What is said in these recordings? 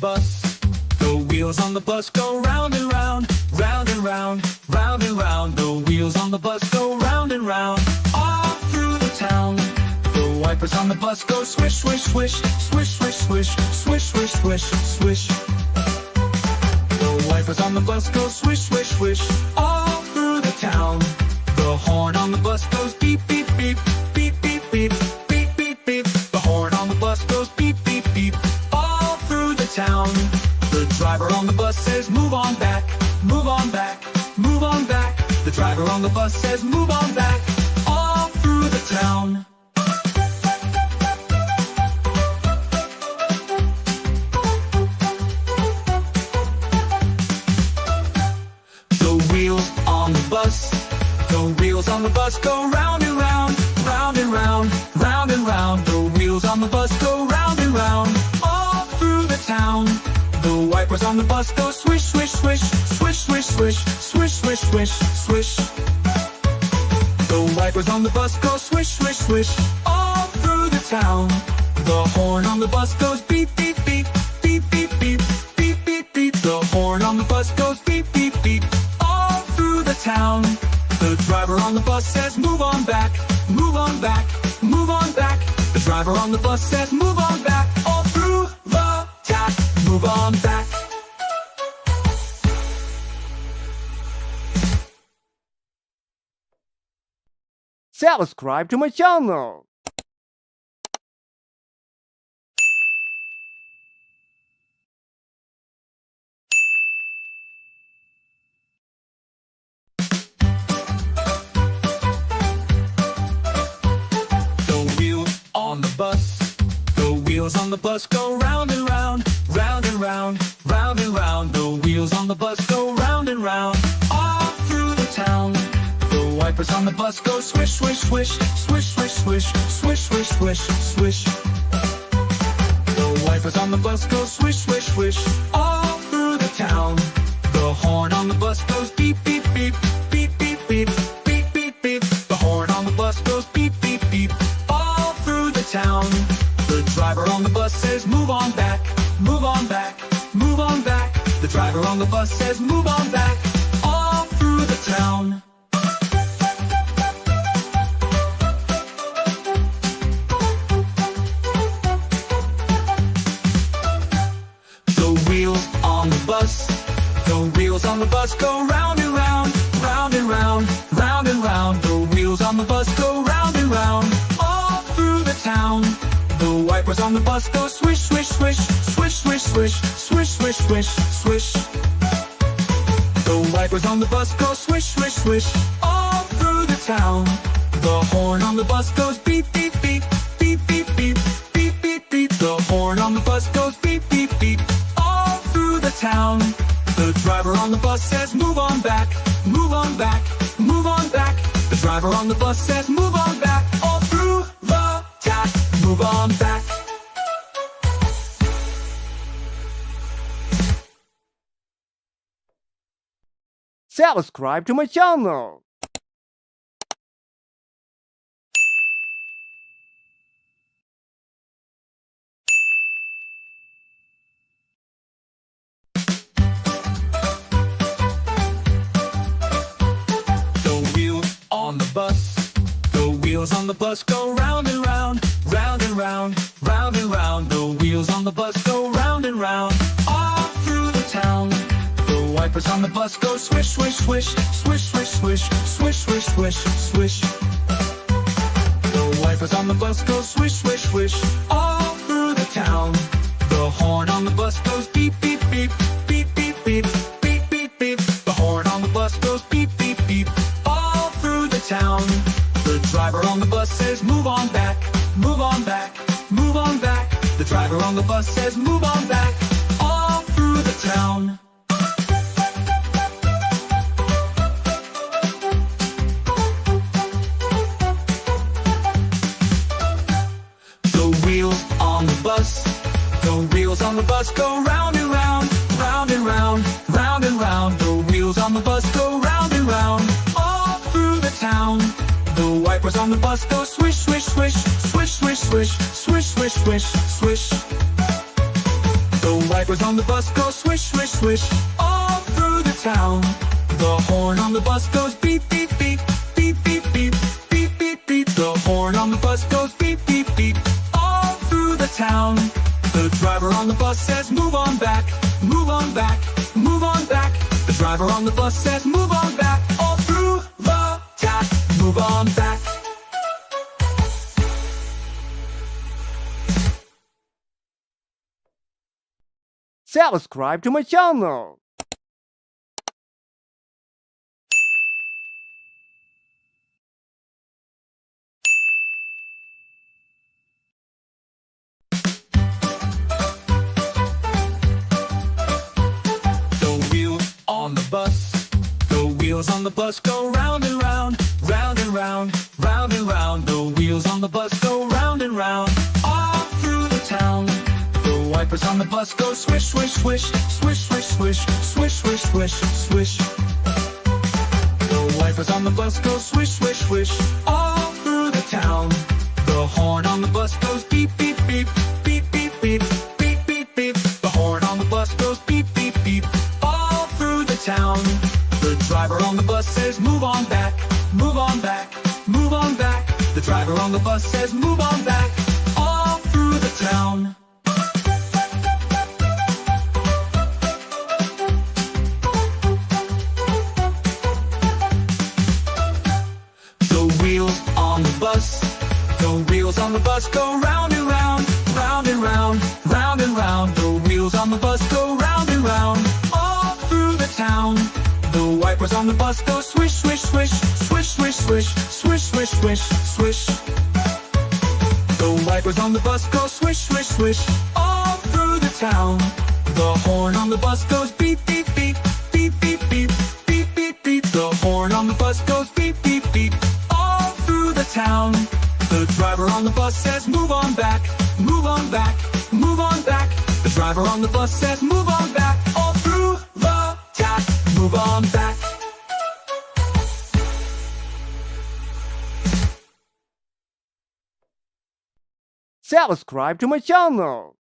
bus. The wheels on the bus go round and round, round and round, round and round. The wheels on the bus go round and round, all through the town. The wipers on the bus go swish, swish, swish, swish, swish, swish, swish, swish, swish, swish. The wipers on the bus go swish, swish, swish, all through the town. The horn on the bus goes beep, beep, beep, beep, beep, beep, beep, beep, beep. The horn on the bus goes beep, beep, beep, all through the town. The driver on the bus says move on back, move on back, move on back. The driver on the bus says move on back, all through the town. The wheels on the bus, the wheels on the bus go round and round, round and round, round and round. The wheels on the bus go round and round, all through the town. The wipers on the bus go swish, swish, swish, swish, swish, swish, swish, swish, swish, swish. The wipers on the bus go swish, swish, swish, all through the town. The horn on the bus goes beep, beep, beep, beep, beep, beep, beep, beep, beep. The horn on the bus goes beep, beep, beep, all through the town. The driver on the bus says move on back, move on back, move on back. The driver on the bus says move on back, all through the town. Move on back. Subscribe to my channel. The wheels on the bus, the wheels on the bus go round and round, round and round, round and round. The wheels on the bus go round and round, all through the town. The wipers on the bus go swish, swish, swish, swish, swish, swish, swish, swish, swish, swish. The wipers on the bus go swish, swish, swish, all through the town. The horn on the bus goes beep, beep, beep, beep, beep, beep, beep, beep, beep. The horn on the bus goes beep, beep, beep, all through the town. The driver on the bus says move on back, move on back, move on back. The driver on the bus says move on back, all through the town. The wheels on the bus, the wheels on the bus go round and round, round and round, round and round. The wheels on the bus go round and round, all through the town. The wipers on the bus go swish, swish, swish, swish, swish, swish, swish, swish, swish, swish. The wipers on the bus go swish, swish, swish, all through the town. The horn on the bus goes beep, beep, beep, beep, beep, beep, beep, beep, beep. The horn on the bus goes beep, beep, beep, all through the town. The driver on the bus says move on back, move on back, move on back. The driver on the bus says move on back, all through the town. Move on back. Subscribe to my channel. The wheels on the bus, the wheels on the bus go round and round, round and round, round and round. The wheels on the bus go round and round, all through the town. The wipers on the bus go swish, swish, swish, swish, swish, swish, swish, swish, swish, swish. The wipers on the bus go swish, swish, swish, all through the town. The horn on the bus goes beep, beep, beep, beep, beep, beep, beep, beep, beep. The horn on the bus goes beep, beep, beep, all through the town. The driver on the bus says move on back, move on back, move on back. The driver on the bus says move on back, all through the town. The wheels on the bus, the wheels on the bus go round and round, round and round, round and round. The wheels on the bus go round and round, all through the town. The wipers on the bus go swish, swish, swish, swish, swish, swish, swish, swish, swish, swish. The wipers on the bus go swish, swish, swish, all through the town. The horn on the bus goes beep, beep, beep, beep, beep, beep, beep, beep, beep. The horn on the bus goes beep, beep, beep, all through the town. The driver on the bus says, move on back, move on back, move on back. The driver on the bus says, move on back, all through the town. Move on back. Subscribe to my channel. The wheels on the bus go round and round, round and round, round and round. The wheels on the bus go round and round, all through the town. The wipers on the bus go swish, swish, swish, swish, swish, swish, swish, swish, swish, swish. The wipers on the bus go swish, swish, swish, all through the town. The horn on the bus goes beep, beep, beep, beep, beep, beep, beep, beep, beep. The horn on the bus goes beep, beep, beep, all through the town. The driver on the bus says, move on back, move on back, move on back. The driver on the bus says, move on back, all through the town. The wheels on the bus, the wheels on the bus go round and round, round and round, round and round. The wheels on the bus go round and round, all through the town. The wipers on the bus go swish, swish, swish, swish, swish, swish, swish, swish, swish, swish. The wipers on the bus go swish, swish, swish, all through the town. The horn on the bus goes beep, beep, beep, beep, beep, beep, beep, beep, beep. The horn on the bus goes beep, beep, beep, all through the town. The driver on the bus says, move on back, move on back, move on back. The driver on the bus says, move on back, all through the town. Move on back. Subscribe to my channel.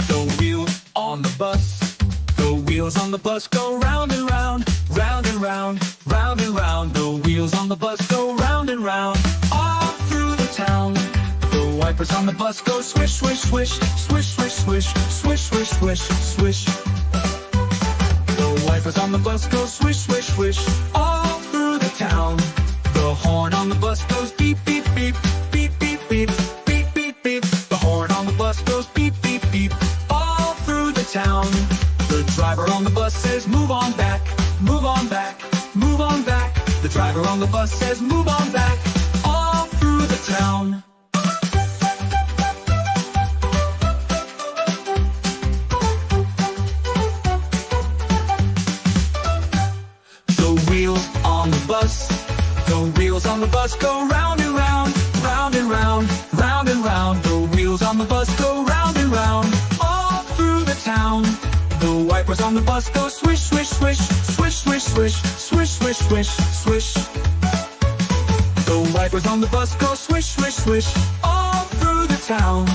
The wheels on the bus, the wheels on the bus go round and round, round and round, round and round. The wheels on the bus go round and round, all through the town. The wipers on the bus go swish, swish, swish, swish, swish, swish, swish, swish, swish, swish. The wipers on the bus go swish, swish, swish, all through the town. The horn on the bus goes beep, beep, beep, beep, beep, beep, beep, beep, beep. The horn on the bus goes beep, beep, beep, all through the town. The driver on the bus says, move on back, move on back, move on back. The driver on the bus says, move on back, all through the town. The wheels on the bus, the wheels on the bus go round and round, round and round, round and round. The wheels on the bus go round and round, all through the town. The wipers on the bus go swish, swish, swish, swish, swish, swish, swish, swish, swish, swish. The wipers on the bus go swish, swish, swish, all through the town.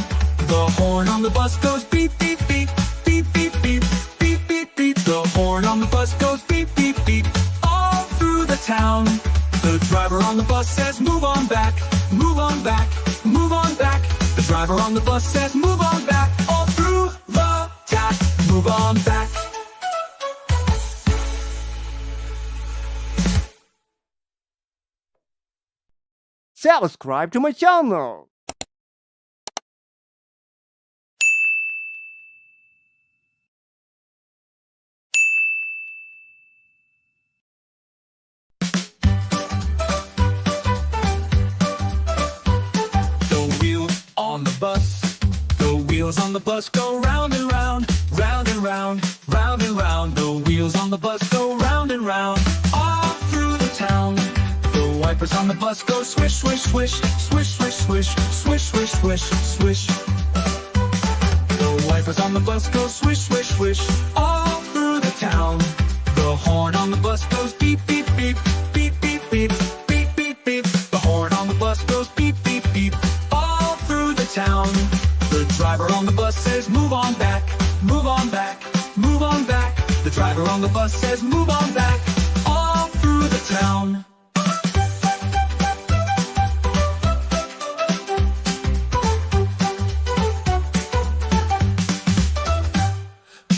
The horn on the bus goes beep, beep, beep, beep, beep, beep, beep, beep, beep. The horn on the bus goes beep, beep, beep, all through the town. The driver on the bus says, move on back, move on back, move on back. The driver on the bus says, move on back, all through the town. Move on back. Subscribe to my channel. The wheels on the bus, the wheels on the bus go round and round, round and round, round and round. The wheels on the bus go round and round, all through the town. The wipers on the bus go swish, swish, swish, swish, swish, swish, swish, swish, swish, swish. The wipers on the bus go swish, swish, swish, all through the town. The horn on the bus goes beep, beep, beep, beep, beep, beep, beep, beep, beep. The horn on the bus goes beep, beep, beep, all through the town. The driver on the bus says, move on back, move on back, move on back. The driver on the bus says, move on back, all through the town.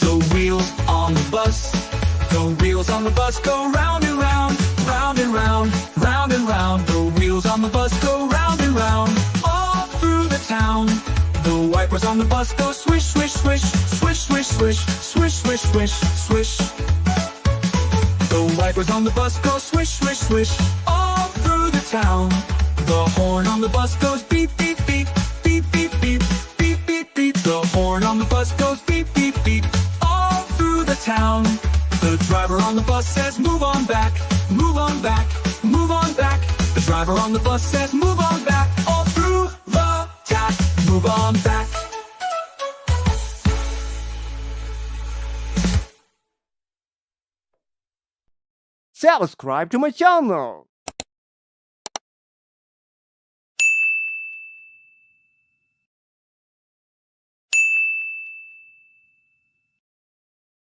The wheels on the bus, the wheels on the bus go round and round, round and round, round and round. The wheels on the bus go round and round, all through the town. The wipers on the bus go swish, swish, swish, swish, swish, swish, swish, swish, swish, swish. The wipers on the bus go swish, swish, swish, all through the town. The horn on the bus goes beep, beep, beep, beep, beep, beep, beep, beep, beep. The horn on the bus goes beep, beep, beep, all through the town. The driver on the bus says, move on back, move on back, move on back. The driver on the bus says, move on back, all through the town. Move on back. Subscribe to my channel.